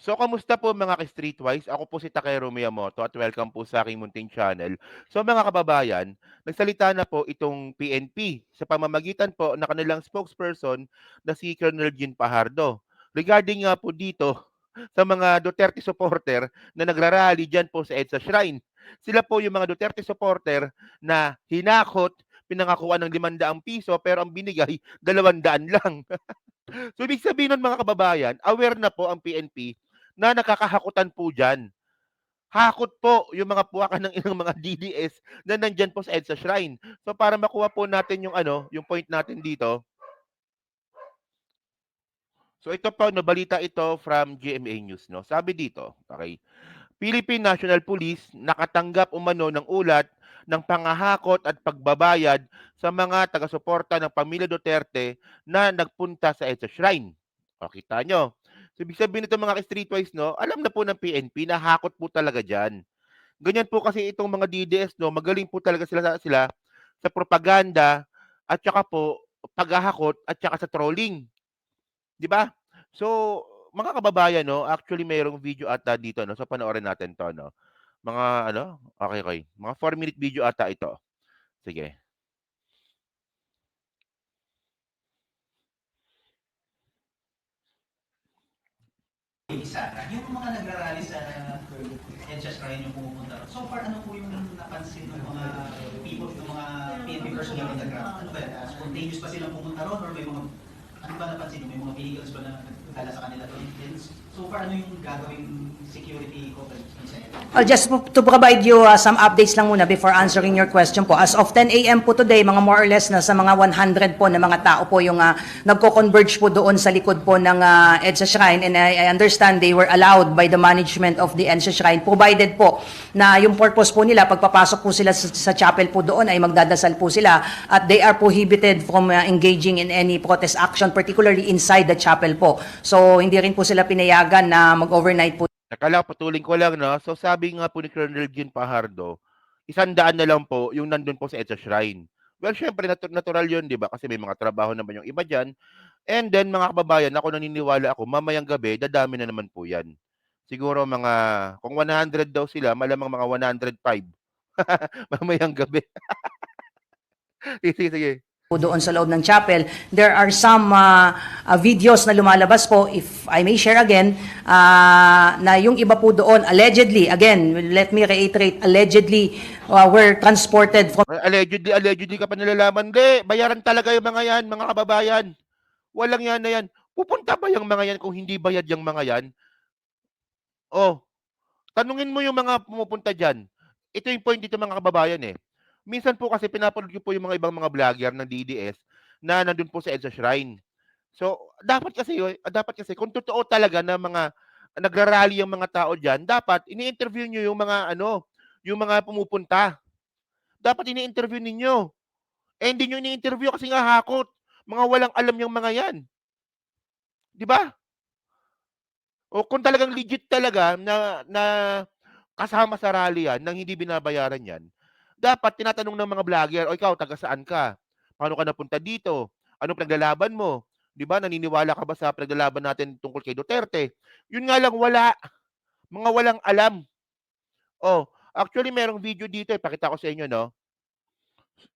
So, kamusta po mga ka-Streetwise? Ako po si Takero Miyamoto at welcome po sa aking munting channel. So mga kababayan, nagsalita na po itong PNP sa pamamagitan po ng kanilang spokesperson na si Colonel Jean Pahardo. Regarding nga po dito sa mga Duterte supporter na nagrarally dyan po sa EDSA Shrine. Sila po yung mga Duterte supporter na hinakot, pinangakuan ng 500 piso pero ang binigay 200 lang. So, ibig sabihin nun mga kababayan, aware na po ang PNP na nakakahakutan po dyan. Hakot po yung mga puwakan ng ilang mga DDS na nandyan po sa EDSA Shrine. So, para makuha po natin yung yung point natin dito. So, ito po, no, balita ito from GMA News, no. Sabi dito, okay, Philippine National Police nakatanggap umano ng ulat ng pangahakot at pagbabayad sa mga taga-suporta ng pamilya Duterte na nagpunta sa EDSA Shrine. O, kita nyo. So, ibig sabihin nito mga streetwise, no, alam na po ng PNP na hakot po talaga dyan. Ganyan po kasi itong mga DDS, no, magaling po talaga sila sa propaganda at saka po paghahakot at saka sa trolling. 'Di ba? So, mga kababayan 'no, actually mayroong video ata dito 'no, so panoorin natin 'to 'no. Mga ano, okay, okey. Mga 4-minute video ata ito. Sige. Isa, yung mga nagrarally sa EDSA Shrine yung pumupunta. So far, ano po yung napansin ng mga people, ng mga PNP personnel on the ground? Ano ba yan? Spontaneous ba silang pumunta ron? Or may mga, ano ba napansin? May mga vehicles ba na nagdala sa kanila doon? So far, ano yung gagawing security coverage sa EDSA? Just to provide you some updates lang muna before answering your question po. As of 10 a.m. po today, mga more or less na sa mga 100 po na mga tao po yung nagko-converge po doon sa likod po ng EDSA Shrine, and I understand they were allowed by the management of the EDSA Shrine, provided po na yung purpose po nila, pagpapasok po sila sa chapel po doon ay magdadasal po sila, at they are prohibited from engaging in any protest action, particularly inside the chapel po. So hindi rin po sila pinayagan na mag-overnight po. Teka putulin ko lang 'no. So, sabi nga po ni Colonel Jean Pahardo, 100 na lang po yung nandun po sa EDSA Shrine. Well, siyempre natural yun 'di ba, kasi may mga trabaho naman yung iba diyan. And then mga kababayan, ako naniniwala ako mamayang gabi dadami na naman po 'yan. Siguro mga kung 100 daw sila, malamang mga 105 mamayang gabi. Sige, sige. Po doon sa loob ng chapel. There are some videos na lumalabas po, if I may share again, na yung iba po doon, allegedly, again, let me reiterate, allegedly were transported from. Allegedly ka pa nalalaman. Hindi, bayaran talaga yung mga yan, mga kababayan. Walang yan na yan. Pupunta ba yung mga yan kung hindi bayad yung mga yan? Oh, tanungin mo yung mga pumupunta dyan. Ito yung point dito mga kababayan eh. Minsan po kasi pinapanood ko po yung mga ibang mga vlogger ng DDS na nandun po sa EDSA Shrine. So, dapat kasi kung totoo talaga na mga nagrarally yung mga tao diyan, dapat ini-interview niyo yung mga yung mga pumupunta. Dapat ini-interview ninyo. Eh hindi niyo ini-interview kasi nga hakot. Mga walang alam yung mga 'yan. 'Di ba? O kung talagang legit talaga na kasama sa rally 'yan nang hindi binabayaran 'yan, dapat tinatanong ng mga vlogger, "O ikaw taga saan ka? Paano ka napunta dito? Anong pinaglalaban mo? 'Di ba naniniwala ka ba sa pinaglalaban natin tungkol kay Duterte?" Yun nga lang wala, mga walang alam. Oh, actually merong video dito, ipakita ko sa inyo 'no.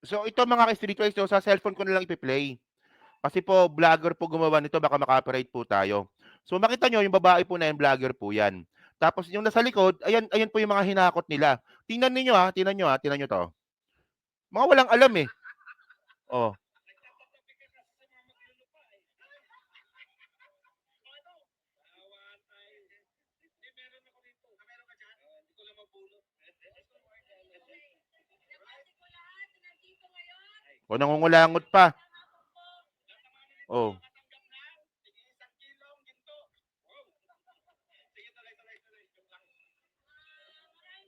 So ito mga ka-streetwise 'no, sa cellphone ko na lang ipi-play. Kasi po vlogger po gumawa nito, baka maka-copyright po tayo. So makita niyo yung babae po na yan, vlogger po yan. Tapos yung nasa likod, ayan ayan po yung mga hinakot nila. Tingnan niyo tingnan niyo tingnan niyo 'to. Mga walang alam eh. Oh. O nangungulangot pa. Oh.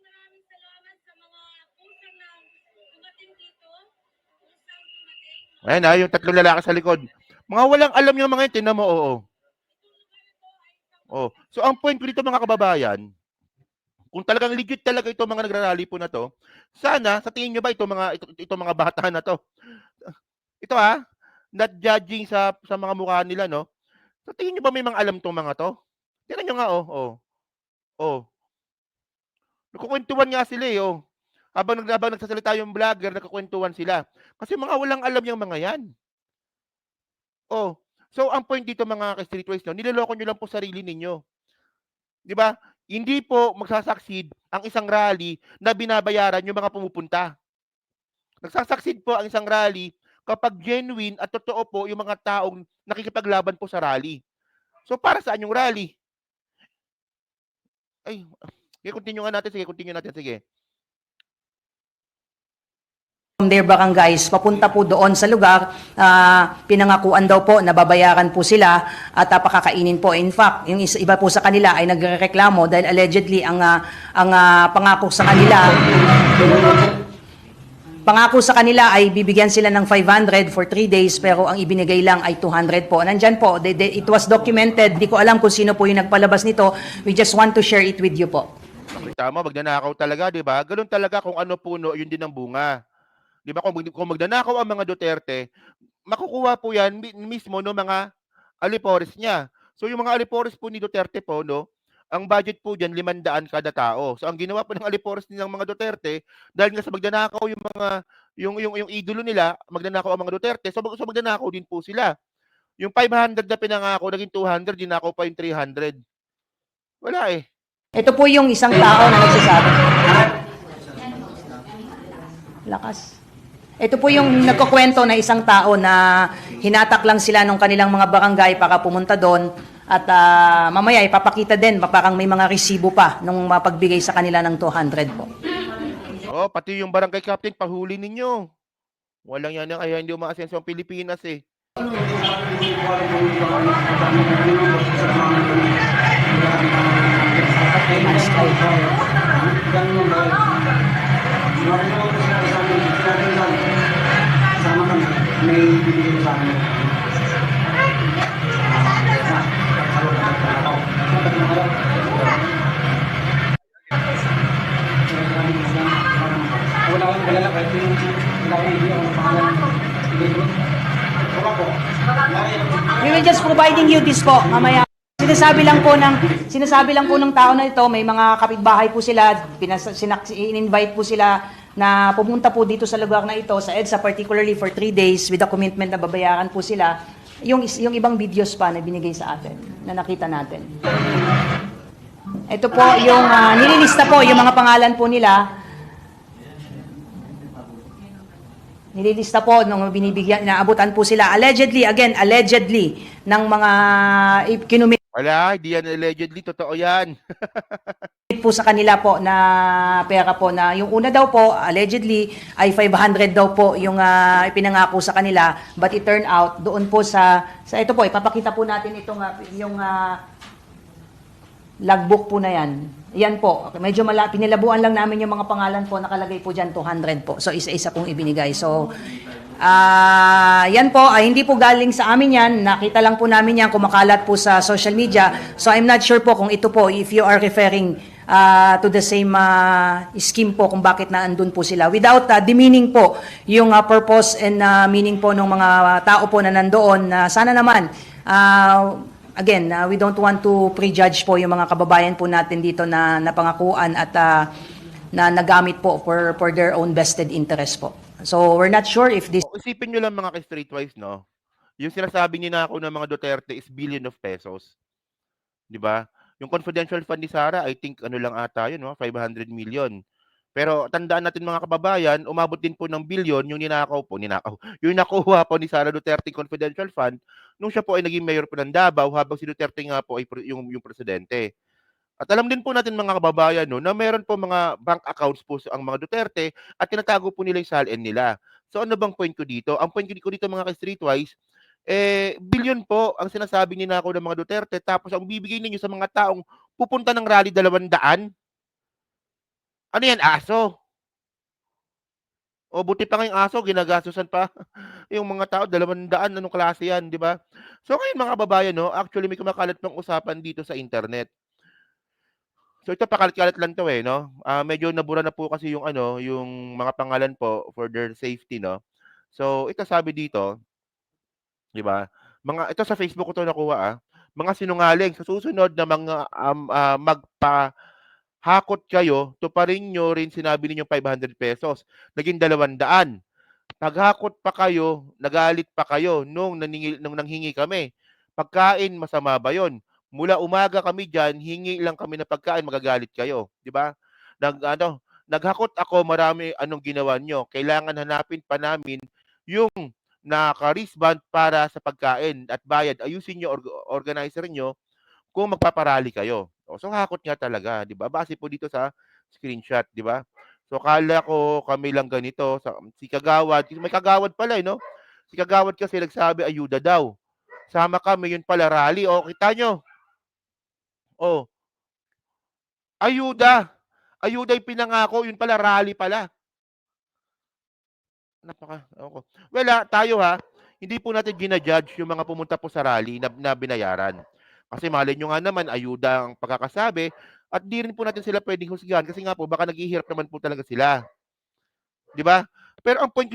Maraming salamat sa mga pusang na dumating dito. Pusang dumating. Ayan yung tatlong lalaki sa likod. Mga walang alam yung mga yun, tingnan mo, oo. Oh. So ang point ko dito mga kababayan, kung talagang legit talaga ito mga nagrarally po na to, sana sa tingin niyo ba ito mga bata na to? Ito not judging sa mga mukha nila no. Sa tingin niyo ba may mga alam tong mga to? Tingnan niyo nga, oh. Nagkukuwentuhan nga sila, oh. Habang nagsasalita yung vlogger, nagkukuwentuhan sila. Kasi mga walang alam yang mga yan. Oh, so ang point dito mga ka-streetwise 'no, niloloko niyo lang po sarili ninyo, 'di ba? Hindi po magsa-succeed ang isang rally na binabayaran yung mga pumupunta. Nagsa-succeed po ang isang rally kapag genuine at totoo po yung mga taong nakikipaglaban po sa rally. So para saan yung rally? Ay, sige continue natin, sige. From their barangays, papunta po doon sa lugar, pinangakuan daw po na babayaran po sila at pakakainin po. In fact, yung iba po sa kanila ay nagrereklamo dahil allegedly ang pangako sa kanila ay bibigyan sila ng 500 for 3 days pero ang ibinigay lang ay 200 po. Nandyan po, it was documented. Di ko alam kung sino po yung nagpalabas nito. We just want to share it with you po. Tama, magnanakaw talaga, 'di ba? Ganoon talaga kung ano puno, yun din ang bunga. 'Di ba kung magnanakaw ang mga Duterte, makukuha po 'yan mismo no mga alipores niya. So yung mga alipores po ni Duterte po no, ang budget po diyan 500 kada tao. So ang ginawa po ng alipores ng mga Duterte dahil nga sa magnanakaw yung mga yung idolo nila, magnanakaw ang mga Duterte, so magnanakaw din po sila. Yung 500 na pinangako naging 200, dinakaw pa yung 300. Wala eh. Ito po yung isang tao na nagsasabi. Lakas. Ito po yung nagkukwento na isang tao na hinatak lang sila nung kanilang mga barangay para pumunta doon at mamaya ipapakita din, parang may mga resibo pa nung mapagbigay sa kanila ng 200 po. Oh, pati yung barangay captain pahuli ninyo. Walang yan kaya hindi umaasenso ang Pilipinas eh. We will just providing you this po, mamaya. Sinasabi lang po ng tao na ito, may mga kapitbahay po sila, in-invite po sila na pumunta po dito sa lugar na ito, sa EDSA particularly for 3 days with a commitment na babayaran po sila. Yung ibang videos pa na binigay sa atin, na nakita natin. Ito po yung nililista po yung mga pangalan po nila. Nililista po nung binibigyan, inaabutan po sila allegedly ng mga kinumit Wala, hindi yan allegedly, totoo yan. po sa kanila po na pera po na yung una daw po allegedly ay 500 daw po yung ipinangako sa kanila, but it turned out doon po sa ito po, ipapakita po natin itong yung logbook po na yan. Yan po, medyo pinilabuan lang namin yung mga pangalan po, nakalagay po dyan 200 po. So isa-isa pong ibinigay. So yan po, hindi po galing sa amin yan. Nakita lang po namin yan, kumakalat po sa social media. So I'm not sure po kung ito po, if you are referring to the same scheme po kung bakit naandun po sila. Without demeaning po yung purpose and meaning po ng mga tao po na nandoon. Sana naman, again, we don't want to prejudge po yung mga kababayan po natin dito na napangakuan at na nagamit po for their own vested interest po. So we're not sure if this... Isipin nyo lang mga ka-streetwise, no? Yung sinasabi ni Nako ng mga Duterte is billion of pesos. Di ba? Yung confidential fund ni Sara, I think ano lang ata yun, no? 500 million. Pero tandaan natin mga kababayan, umabot din po ng billion yung yung nakuha po ni Sara Duterte confidential fund nung siya po ay naging mayor po ng Davao habang si Duterte nga po ay yung presidente. At alam din po natin mga kababayan no, na meron po mga bank accounts po ang mga Duterte at tinatago po nila yung salin nila. So ano bang point ko dito? Ang point ko dito mga ka-streetwise, billion po ang sinasabi ni Nako ng mga Duterte tapos ang bibigay ninyo sa mga taong pupunta ng rally 200, ano yan, aso? O buti pa nga yung aso, ginagastusan pa yung mga tao, 200, anong klase yan, di ba? So ngayon mga kababayan, no, actually may kumakalat pang usapan dito sa internet. So ito pakalat-kalat lang 'to, no? Medyo nabura na po kasi yung yung mga pangalan po for their safety, no? So ito sabi dito, 'di ba? Ito sa Facebook ko 'to nakuha, Mga sinungaling. Sa susunod na mga magpahakot kayo, tuparin nyo rin sinabi ninyong 500 pesos. Naging 200. Naghakot pa kayo, nagalit pa kayo nung nanghingi kami. Pagkain, masama ba yun? Mula umaga kami dyan, hingi lang kami ng pagkain, magagalit kayo. Di ba? Naghakot ako, marami anong ginawa nyo. Kailangan hanapin pa namin yung naka-wristband para sa pagkain at bayad. Ayusin nyo, organizer nyo kung magpaparali kayo. So hakot nga talaga, 'di ba? Base po dito sa screenshot, 'di ba? So kala ko kami lang ganito, si Kagawad, may Kagawad pala, no? Si Kagawad kasi nagsabi ayuda daw. Sama kami, yun pala rally. O, kita nyo. O, ayuda. Ayuda yung pinangako, yun pala rally pala. Well, tayo hindi po natin ginajudge yung mga pumunta po sa rally na binayaran. Kasi malay nyo nga naman, ayuda ang pagkakasabi, at di rin po natin sila pwedeng husgahan kasi nga po, baka naghihirap naman po talaga sila. Di ba? Pero ang point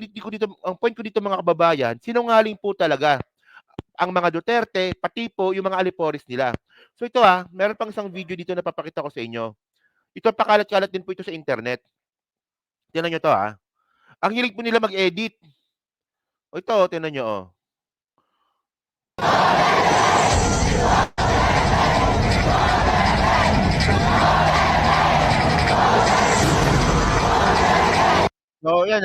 ko dito mga kababayan, sinungaling po talaga ang mga Duterte, pati po yung mga aliporis nila. So ito meron pang isang video dito na papakita ko sa inyo. Ito pakalat-kalat din po ito sa internet. Tingnan nyo to Ang hilig po nila mag-edit. O ito, tingnan nyo So, yan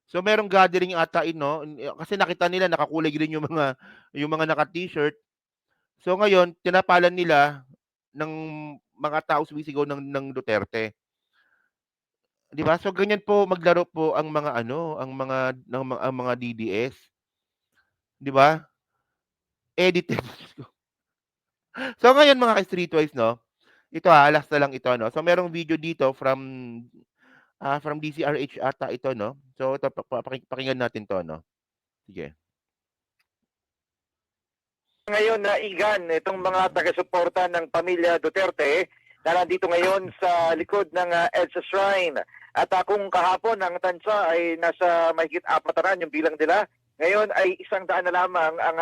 So, merong gathering ata no? Kasi nakita nila nakakulay green yung mga naka-t-shirt. So, ngayon, tinapalan nila ng mga tao sumisigaw ng Duterte. 'Di ba? So, ganyan po maglaro po ang mga ang mga DDS. 'Di ba? Edited. So, ngayon mga ka-streetwise, no? Ito last na lang ito, no? So, merong video dito from DCRH ata ito, no? So, ito, pakinggan natin to, no? Sige. Ngayon naigan itong mga taga-suporta ng pamilya Duterte na nandito ngayon sa likod ng EDSA Shrine. At kung kahapon ang tansa ay nasa mahigit 400 yung bilang nila, ngayon ay 100 na lamang ang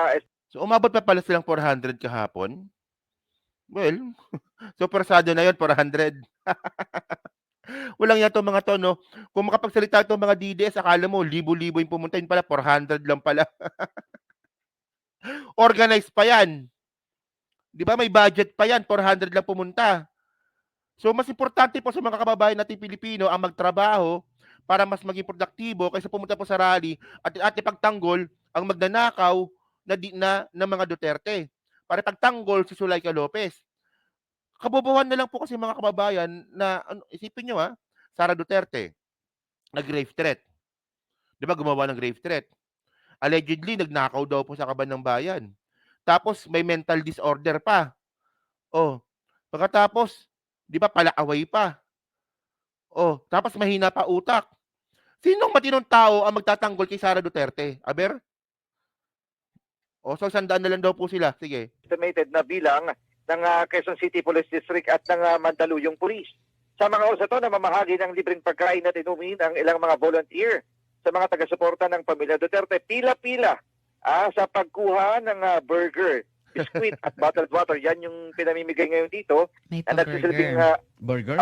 So, umabot pa pala silang 400 kahapon? Well, so persado na yun, 400. Walang yan to mga to, no? Kung makapagsalita itong mga DDS, akala mo, libo-libo yung pumunta, yun pala, 400 lang pala. Organized pa yan. Di ba? May budget pa yan, 400 lang pumunta. So, mas importante po sa mga kababayan natin Pilipino ang magtrabaho para mas maging produktibo kaysa pumunta po sa rally at ipagtanggol ang magnanakaw na mga Duterte. Para ipagtanggol si Zuleika Lopez. Kabobohan na lang po kasi mga kababayan na, isipin nyo Sara Duterte, nag-grave threat. Di ba gumawa ng grave threat? Allegedly, nagnakaw daw po sa Kaban ng Bayan. Tapos, may mental disorder pa. Pagkatapos, di ba palaaway pa. Tapos mahina pa utak. Sinong matinong tao ang magtatanggol kay Sara Duterte? Aber? So 100 na lang daw po sila. Sige. estimated na bilang ng Quezon City Police District at ng Mandaluyong Police. Sa mga oras ito, namamahagi ng libreng pagkain at inumin ang ilang mga volunteer sa mga taga-suporta ng pamilya Duterte. Pila-pila sa pagkuha ng burger, biskuit at bottled water. Yan yung pinamimigay ngayon dito. May Na nagsisilbing burger. burger.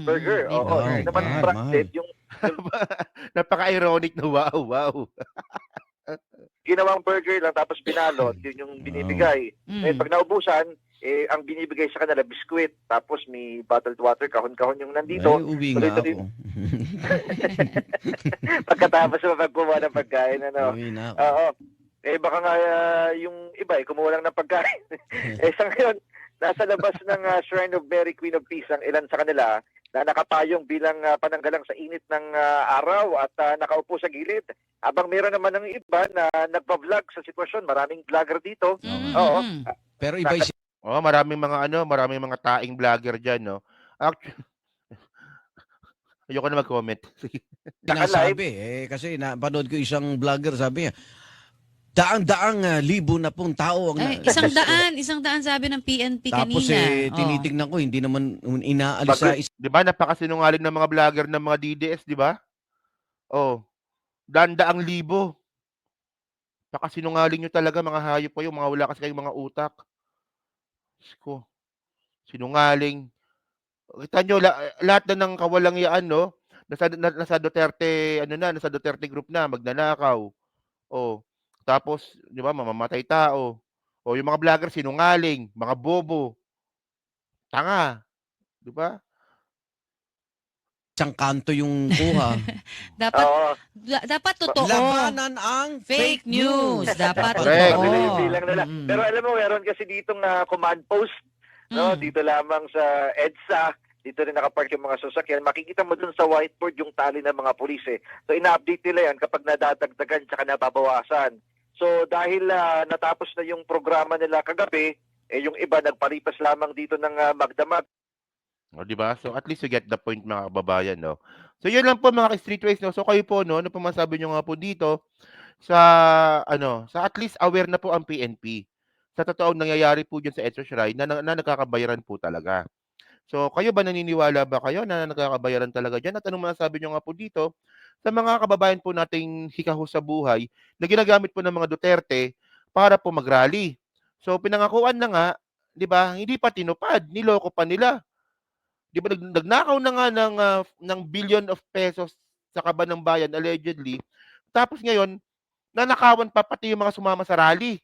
Burger. May Oo. burger. Hindi naman Mahal, branded yung Napaka-ironic na wow. ginawang burger lang tapos binalot. Yun yung binibigay. Eh, pag naubusan, ang binibigay sa kanila biskuit tapos may bottled water, kahon-kahon yung nandito. Ay, uwi nga Tuloy-tuloy. ako. Pagkatapos sa pagkuha ng pagkain, Uwi na ako. Oo. Baka nga yung iba kumuha lang ng pagkain. Sa ngayon, nasa labas ng Shrine of Mary, Queen of Peace, ang ilan sa kanila na nakapayong bilang pananggalang sa init ng araw at nakaupo sa gilid. Habang meron naman ng iba na nagpa-vlog sa sitwasyon. Maraming vlogger dito. Oo. Pero iba yung Maraming mga taing vlogger diyan, no. Ayoko na mag-comment. Sige. sinasabi. Kasi napanood ko isang vlogger, sabi niya, daang-daang libo na pong tao ang Ay, isang daan sabi ng PNP Tapos kanina. tinitignan ko, hindi naman inaalis sa 'Di ba napakasinungaling ng mga vlogger ng mga DDS, 'di ba? Daang libo. Napakasinungaling nyo talaga mga hayop kayo, mga wala kasi kayong mga utak. Diyos ko, sinungaling. Kita nyo, lahat na ng kawalangyaan, no? Nasa Duterte, ano na, nasa Duterte group na, magnanakaw. Oh, tapos, di ba, mamamatay tao. O yung mga vlogger, sinungaling, mga bobo, tanga, di ba? Isang kanto yung kuha. Dapat, Oo. dapat totoo. Labanan ang Fake news. Dapat Correct. totoo. Nila yung bilang nila. Mm. Pero alam mo, meron kasi ditong command post, no? Mm. Dito lamang sa EDSA, dito rin nakapark yung mga sasakyan. Makikita mo dun sa whiteboard yung tali ng mga pulis eh. So ina-update nila yan kapag nadadagdagan tsaka nababawasan. So dahil natapos na yung programa nila kagabi, eh yung iba nagpalipas lamang dito ng magdamag. O, di ba? So, at least you get the point, mga kababayan, no? So, yun lang po, mga streetways, no? So, kayo po, no? Ano po masabi nyo nga po dito sa, sa at least aware na po ang PNP sa totoong nangyayari po dyan sa EDSA Shrine na nagkakabayaran po talaga. So, kayo ba, naniniwala ba kayo na nagkakabayaran talaga dyan? At anong masasabi nyo nga po dito sa mga kababayan po nating hikaho sa buhay na ginagamit po ng mga Duterte para po mag-rally? So, pinangakuan na nga, di ba? Hindi pa tinupad, niloko pa nila. Di ba nagnakaw na nga ng billion of pesos sa kaban ng bayan allegedly. Tapos ngayon, nanakawan pa pati yung mga sumama sa rally.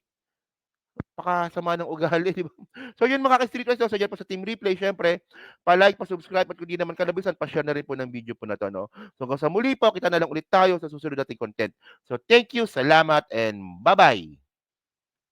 Pakasama ng ugali, di ba? So yun mga ka-streetwise, so dyan po sa Team Replay, syempre, pa-like, pa-subscribe, at kung di naman kalabisan, pa-share na rin po ng video po na to, no? So hanggang sa muli po, kita na lang ulit tayo sa susunod nating content. So thank you, salamat, and bye-bye!